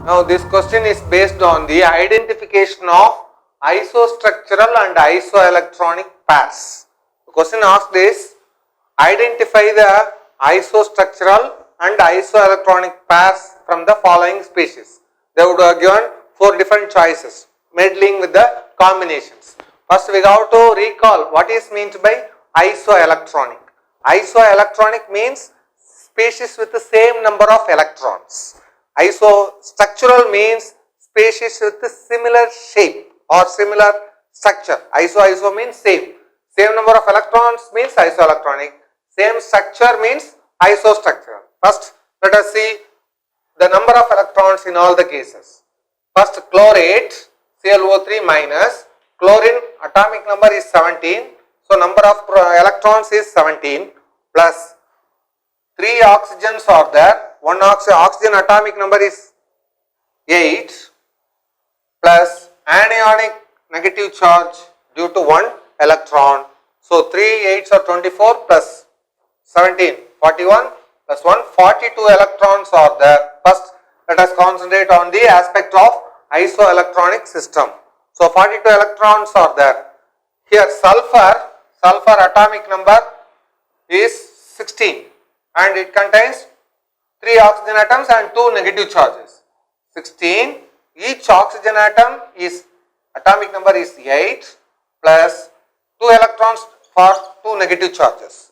Now this question is based on the identification of isostructural and isoelectronic pairs. The question asked is identify the isostructural and isoelectronic pairs from the following species. They would have given 4 different choices, meddling with the combinations. First we have to recall what is meant by isoelectronic. Isoelectronic means species with the same number of electrons. Isostructural means species with a similar shape or similar structure. Iso means same. Same number of electrons means isoelectronic. Same structure means isostructural. First, let us see the number of electrons in all the cases. First, chlorate, ClO3 minus, chlorine atomic number is 17. So, number of electrons is 17 plus 3 oxygens are there. One oxygen atomic number is 8 plus anionic negative charge due to 1 electron. So 3 8s are 24 plus 17 41 plus 1 42 electrons are there. First let us concentrate on the aspect of isoelectronic system. So 42 electrons are there. Here sulfur atomic number is 16 and it contains 3 oxygen atoms and 2 negative charges. 16, each oxygen atom is atomic number is 8 plus 2 electrons for 2 negative charges.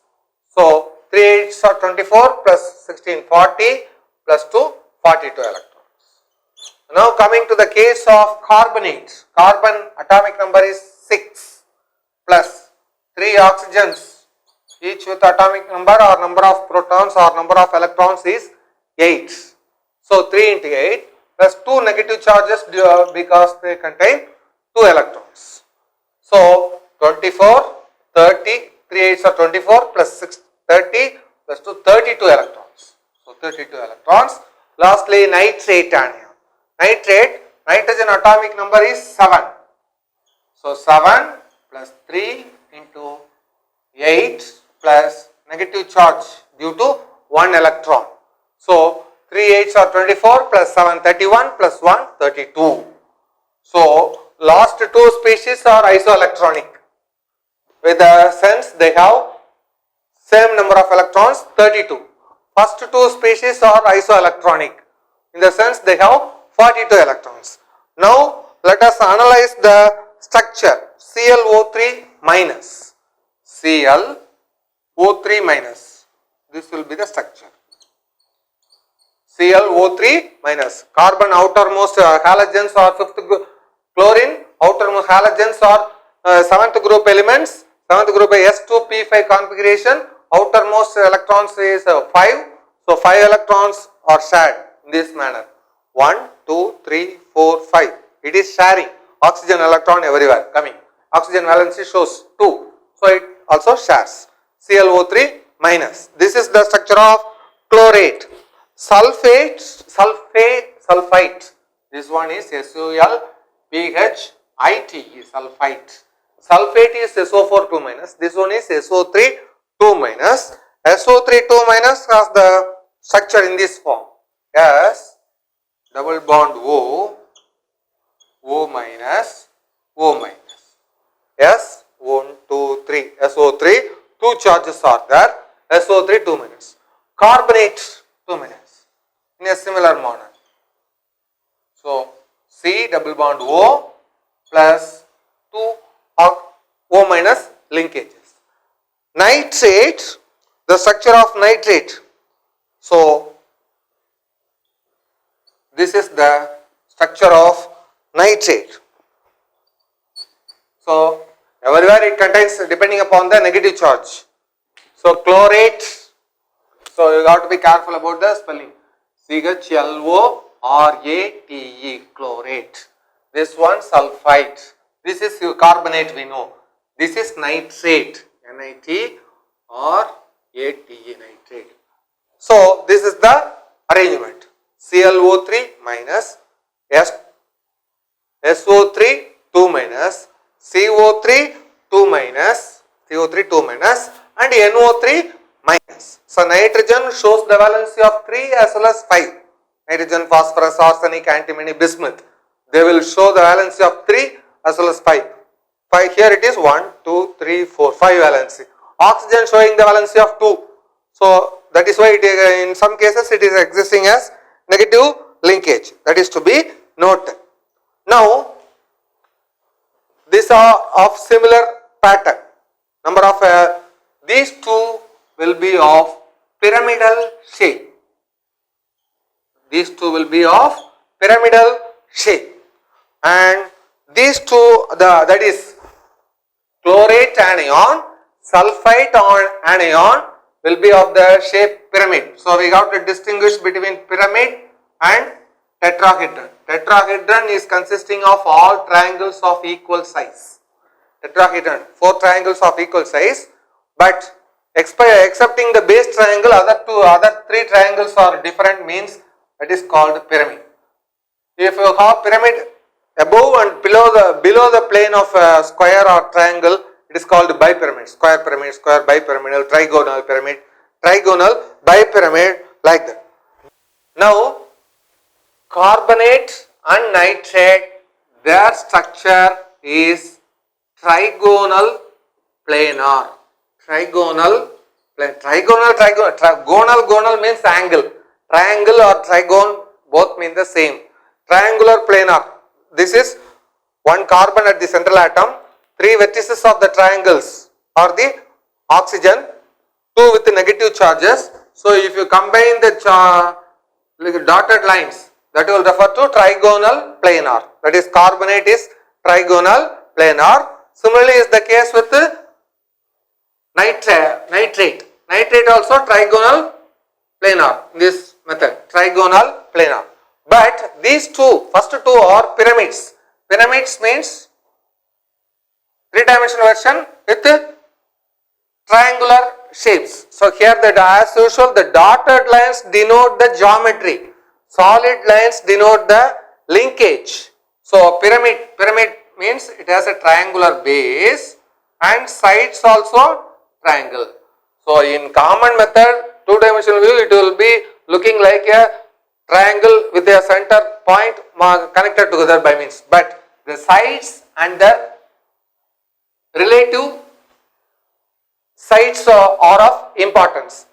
So 3 8s are 24 plus 16 40 plus 2 42 electrons. Now coming to the case of carbonate, carbon atomic number is 6 plus 3 oxygens each with atomic number or number of protons or number of electrons is 8. So 3 into 8 plus 2 negative charges because they contain 2 electrons. So 24, 30, 3 8s are 24 plus 6, 30 plus 2, 32 electrons. So 32 electrons. Lastly, nitrate anion. Nitrate, nitrogen atomic number is 7. So 7 plus 3 into 8 plus negative charge due to 1 electron. So 3 8s are 24 plus 7 31 plus 1 32. So last 2 species are isoelectronic. With the sense they have same number of electrons 32. First 2 species are isoelectronic. In the sense they have 42 electrons. Now let us analyze the structure ClO3 minus. ClO3 minus. This will be the structure. ClO3 minus. Carbon outermost halogens are 5th chlorine, outermost halogens are 7th group elements. 7th group S2P5 configuration. Outermost electrons is 5. So 5 electrons are shared in this manner. 1, 2, 3, 4, 5. It is sharing. Oxygen electron everywhere coming. Oxygen valency shows 2. So it also shares. ClO3 minus. This is the structure of chlorate. Sulfate. This one is SULPHITE sulfite. Sulfate is SO4 2 minus. This one is SO3 2 minus. SO3 2 minus has the structure in this form. S double bond O minus, O minus. S 1 2 3 SO3 2 charges are there. SO3 2 minus. Carbonate 2 minus. In a similar manner. So C double bond O plus 2 O minus linkages. Nitrate, the structure of nitrate. So this is the structure of nitrate. So everywhere it contains depending upon the negative charge. So chlorate, so you have to be careful about the spelling. CHLORATE, chlorate. This one sulfite. This is carbonate we know. This is nitrate, NITRATE, nitrate. So this is the arrangement. ClO3 minus SO3 2 minus, CO3 2 minus, CO3 2 minus and NO3 minus. So nitrogen shows the valency of 3 as well as 5. nitrogen, phosphorus, arsenic, antimony, bismuth. They will show the valency of 3 as well as 5. 5 here it is 1, 2, 3, 4, 5 valency. Oxygen showing the valency of 2. So that is why in some cases it is existing as negative linkage. That is to be noted. Now these are of similar pattern. Number of these two will be of pyramidal shape. These two will be of pyramidal shape, and these two, that is chlorate anion, sulfite anion will be of the shape pyramid. So we have to distinguish between pyramid and tetrahedron. Tetrahedron is consisting of all triangles of equal size. Tetrahedron, 4 triangles of equal size, but excepting the base triangle, other 3 triangles are different, means that is called pyramid. If you have pyramid above and below the plane of a square or triangle, it is called bipyramid. Square pyramid, square bipyramidal, trigonal pyramid, trigonal bipyramid, like that. Now carbonate and nitrate, their structure is trigonal planar. Trigonal means angle. Triangle or trigone both mean the same. Triangular planar. This is one carbon at the central atom. 3 vertices of the triangles are the oxygen, 2 with the negative charges. So if you combine the dotted lines, that will refer to trigonal planar. That is, carbonate is trigonal planar. Similarly is the case with nitrate. Nitrate also trigonal planar. This method, trigonal planar. But these first two are pyramids. Pyramids means 3-dimensional version with triangular shapes. So here as usual the dotted lines denote the geometry. Solid lines denote the linkage. So pyramid means it has a triangular base and sides also triangle. So in common method, 2-dimensional view, it will be looking like a triangle with a center point connected together by means, but the sides and the relative sides are of importance.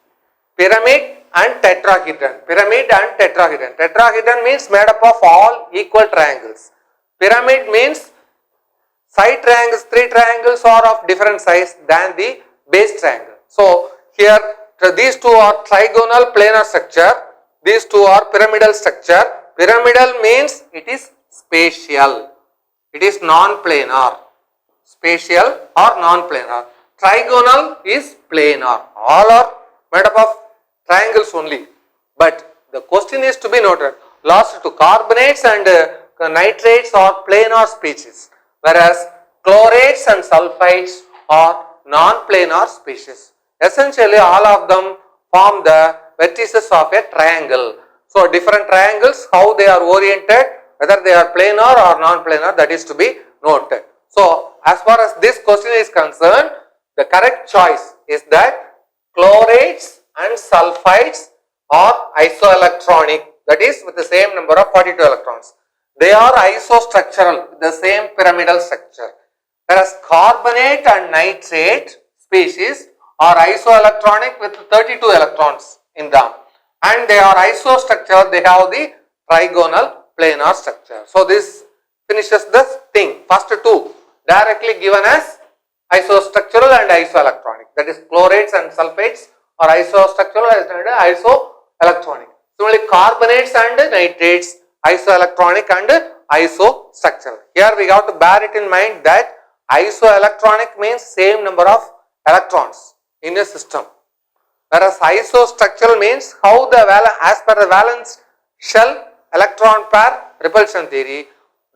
Pyramid and tetrahedron. Pyramid and tetrahedron. Tetrahedron means made up of all equal triangles. Pyramid means side triangles, 3 triangles are of different size than the base triangle. So here these two are trigonal planar structure. These two are pyramidal structure. Pyramidal means it is spatial. It is non-planar. Spatial or non-planar. Trigonal is planar. All are made up of triangles only. But the question is to be noted. Last two, carbonates and nitrates are planar species, whereas chlorates and sulfites are non-planar species. Essentially all of them form the vertices of a triangle. So different triangles, how they are oriented, whether they are planar or non-planar, that is to be noted. So as far as this question is concerned, the correct choice is that chlorates and sulfites are isoelectronic, that is with the same number of 42 electrons. They are isostructural with the same pyramidal structure, whereas carbonate and nitrate species are isoelectronic with 32 electrons in them, and they are isostructural, they have the trigonal planar structure. So this finishes this thing. First two directly given as isostructural and isoelectronic, that is chlorates and sulfates are isostructural and isoelectronic. Similarly carbonates and nitrates isoelectronic and isostructural. Here we have to bear it in mind that isoelectronic means same number of electrons in a system, whereas isostructural means how as per the valence shell electron pair repulsion theory,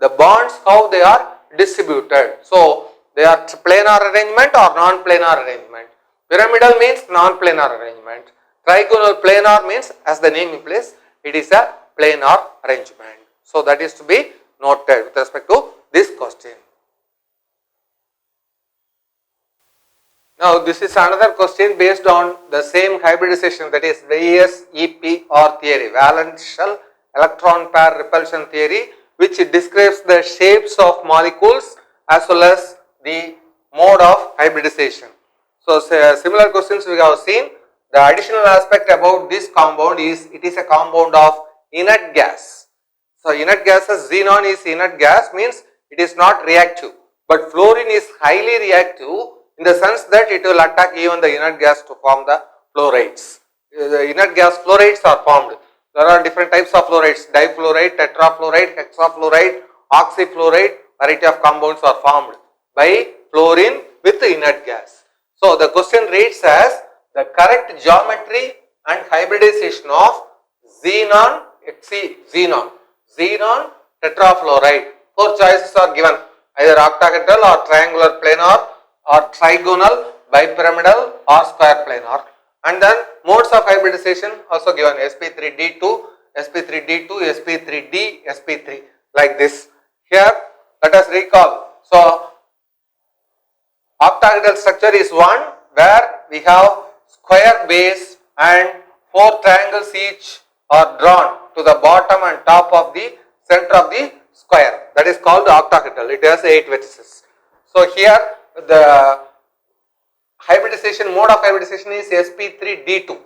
the bonds how they are distributed. So they are planar arrangement or non-planar arrangement. Pyramidal means non-planar arrangement. Trigonal planar means, as the name implies, it is a planar arrangement. So that is to be noted with respect to this question. Now this is another question based on the same hybridization, that is VS, EP or theory, valence shell, electron pair repulsion theory, which describes the shapes of molecules as well as the mode of hybridization. So, similar questions we have seen. The additional aspect about this compound is it is a compound of inert gas. So, inert gases, xenon is inert gas, means it is not reactive, but fluorine is highly reactive in the sense that it will attack even the inert gas to form the fluorides. The inert gas fluorides are formed. There are different types of fluorides: difluoride, tetrafluoride, hexafluoride, oxyfluoride. Variety of compounds are formed by fluorine with inert gas. So, the question reads as the correct geometry and hybridization of xenon, xenon tetrafluoride. 4 choices are given, either octahedral or triangular planar or trigonal, bipyramidal or square planar. And then modes of hybridization also given: sp3d2, sp3d2, sp3d, sp3, like this. Here let us recall. So, octahedral structure is one where we have square base and 4 triangles each are drawn to the bottom and top of the center of the square. That is called octahedral. It has 8 vertices. So, here the hybridization, mode of hybridization is sp3d2.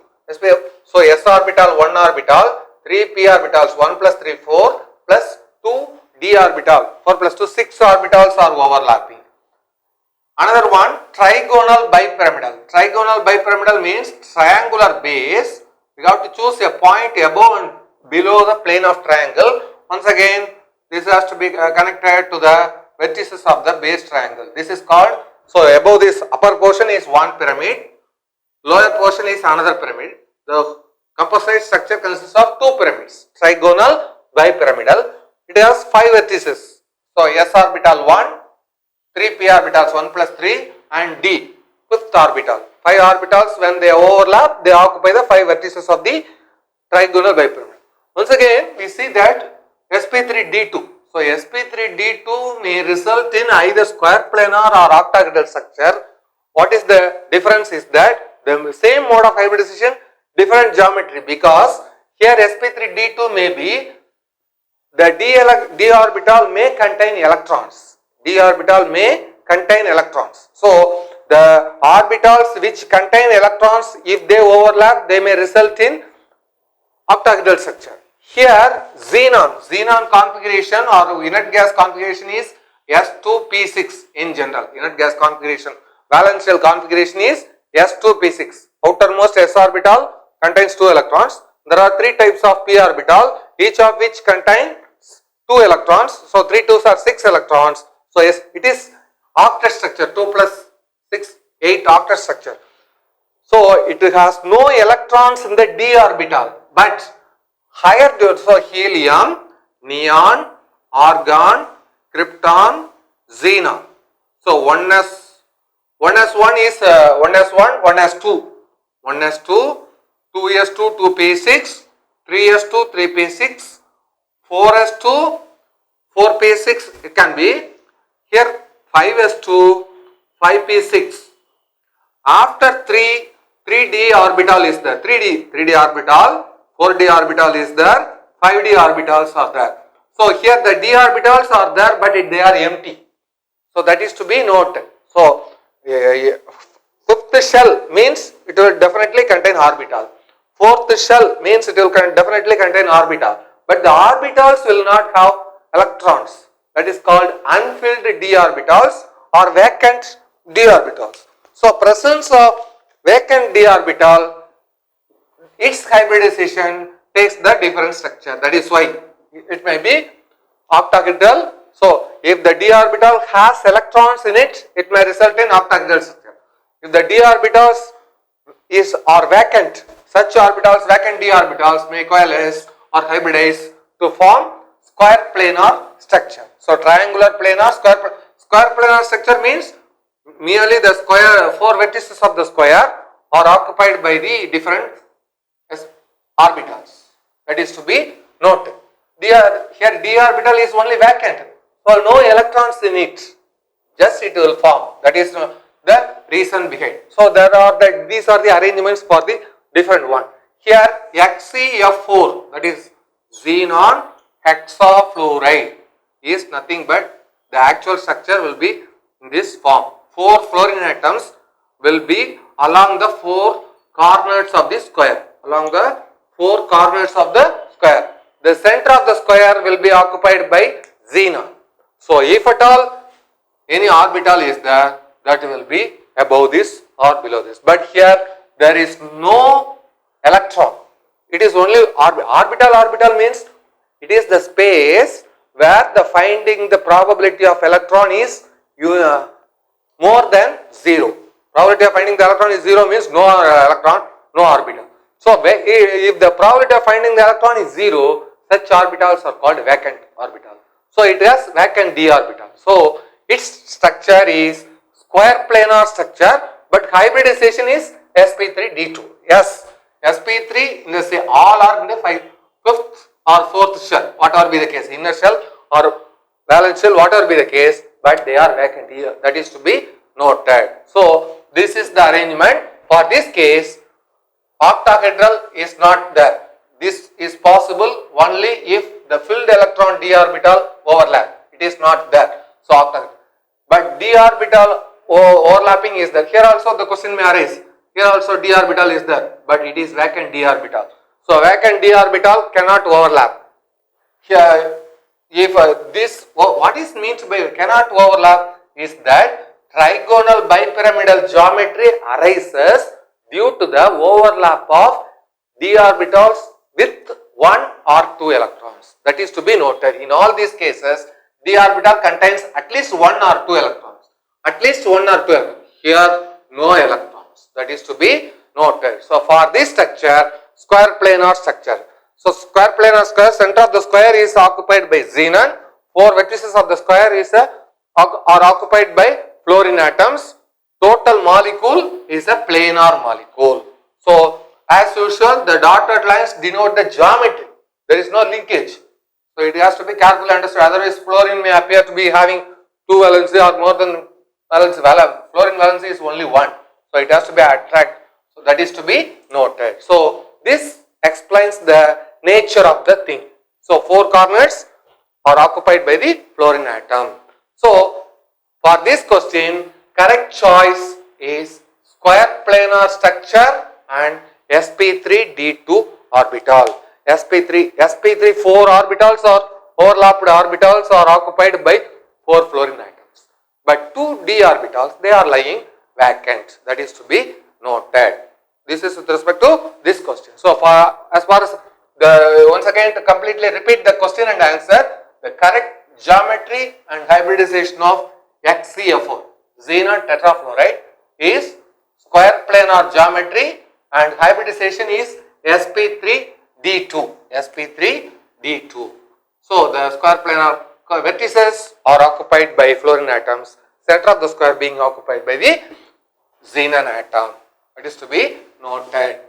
So, s orbital 1 orbital, 3 p orbitals 1 plus 3 4 plus 2 d orbital 4 plus 2 6 orbitals are overlapping. Another one, trigonal bipyramidal. Trigonal bipyramidal means triangular base. We have to choose a point above and below the plane of triangle. Once again, this has to be connected to the vertices of the base triangle. This is called, so above this upper portion is one pyramid, lower portion is another pyramid. The composite structure consists of 2 pyramids, trigonal bipyramidal. It has 5 vertices. So, s orbital 1, 3 p orbitals 1 plus 3 and d, 5th orbital. 5 orbitals, when they overlap, they occupy the 5 vertices of the trigonal bipyramid. Once again, we see that sp3d2. So, sp3d2 may result in either square planar or octahedral structure. What is the difference is that the same mode of hybridization, different geometry, because here sp3d2 may be, the d orbital may contain electrons. D orbital may contain electrons. So, the orbitals which contain electrons, if they overlap, they may result in octahedral structure. Here, xenon configuration or inert gas configuration is S2p6 in general. Inert gas configuration, valence shell configuration is S2p6. Outermost s orbital contains 2 electrons. There are 3 types of p orbital, each of which contain 2 electrons. So, 3 2s are 6 electrons. So, yes, it is octet structure, 2 plus 6, 8 octet structure. So, it has no electrons in the d orbital, but higher, so helium, neon, argon, krypton, xenon. So, 1s1 is 1s1, 1s2, 1s2, 2s2, 2p6, 3s2, 3p6, 4s2, 4p6, it can be. Here 5s2, 5p6. After 3d orbital is there, 3d orbital, 4d orbital is there, 5d orbitals are there. So, here the d orbitals are there, but they are empty. So, that is to be noted. So, 5th shell means it will definitely contain orbital. 4th shell means it will definitely contain orbital, but the orbitals will not have electrons. That is called unfilled d orbitals or vacant d orbitals. So, presence of vacant d orbital, its hybridization takes the different structure. That is why it may be octahedral. So, if the d orbital has electrons in it, it may result in octahedral structure. If the d orbitals are vacant, such orbitals, vacant d orbitals may coalesce or hybridize to form square planar structure. So, triangular planar, square planar structure means merely the square, 4 vertices of the square are occupied by the different orbitals. That is to be noted. Here d orbital is only vacant, so no electrons in it, just it will form. That is the reason behind. So, these are the arrangements for the different one. Here XeF4, that is xenon hexafluoride is nothing but the actual structure will be in this form. 4 fluorine atoms will be along the 4 corners of the square. Along the 4 corners of the square. The center of the square will be occupied by xenon. So, if at all any orbital is there, that will be above this or below this. But here there is no electron. It is only orbital. Orbital means it is the space where the finding the probability of electron is more than 0. Probability of finding the electron is 0 means no electron, no orbital. So, if the probability of finding the electron is 0, such orbitals are called vacant orbital. So, it has vacant d orbital. So, its structure is square planar structure, but hybridization is sp3d2. Yes, sp3 in the say all are in the 5th or 4th shell, whatever be the case, inner shell or valence shell, whatever be the case, but they are vacant here. That is to be noted. So, this is the arrangement. For this case, octahedral is not there. This is possible only if the filled electron d orbital overlap. It is not there. So, octahedral. But d orbital overlapping is there. Here also the question may arise. Here also d orbital is there, but it is vacant d orbital. So, vacant d orbital cannot overlap. Here, if what is meant by cannot overlap is that trigonal bipyramidal geometry arises due to the overlap of d orbitals with 1 or 2 electrons. That is to be noted. In all these cases, d orbital contains at least 1 or 2 electrons. At least 1 or 2 electrons. Here, no electrons. That is to be noted. So, for this structure, square planar structure. So, square planar square, center of the square is occupied by xenon. 4 vertices of the square are occupied by fluorine atoms. Total molecule is a planar molecule. So, as usual, the dotted lines denote the geometry. There is no linkage. So, it has to be carefully understood. Otherwise, fluorine may appear to be having 2 valency or more than valency. Fluorine valency is only 1. So, it has to be attract. So, that is to be noted. So, this explains the nature of the thing. So, 4 corners are occupied by the fluorine atom. So, for this question, correct choice is square planar structure and sp3d2 orbital. sp3 4 orbitals or overlapped orbitals are occupied by 4 fluorine atoms. But 2 d orbitals, they are lying vacant. That is to be noted. This is with respect to this question. So, as far as once again to completely repeat the question and answer, the correct geometry and hybridization of XCF4, xenon tetrafluoride, is square planar geometry and hybridization is sp3d2. sp3d2. So, the square planar vertices are occupied by fluorine atoms, center of the square being occupied by the xenon atom. It is to be noted.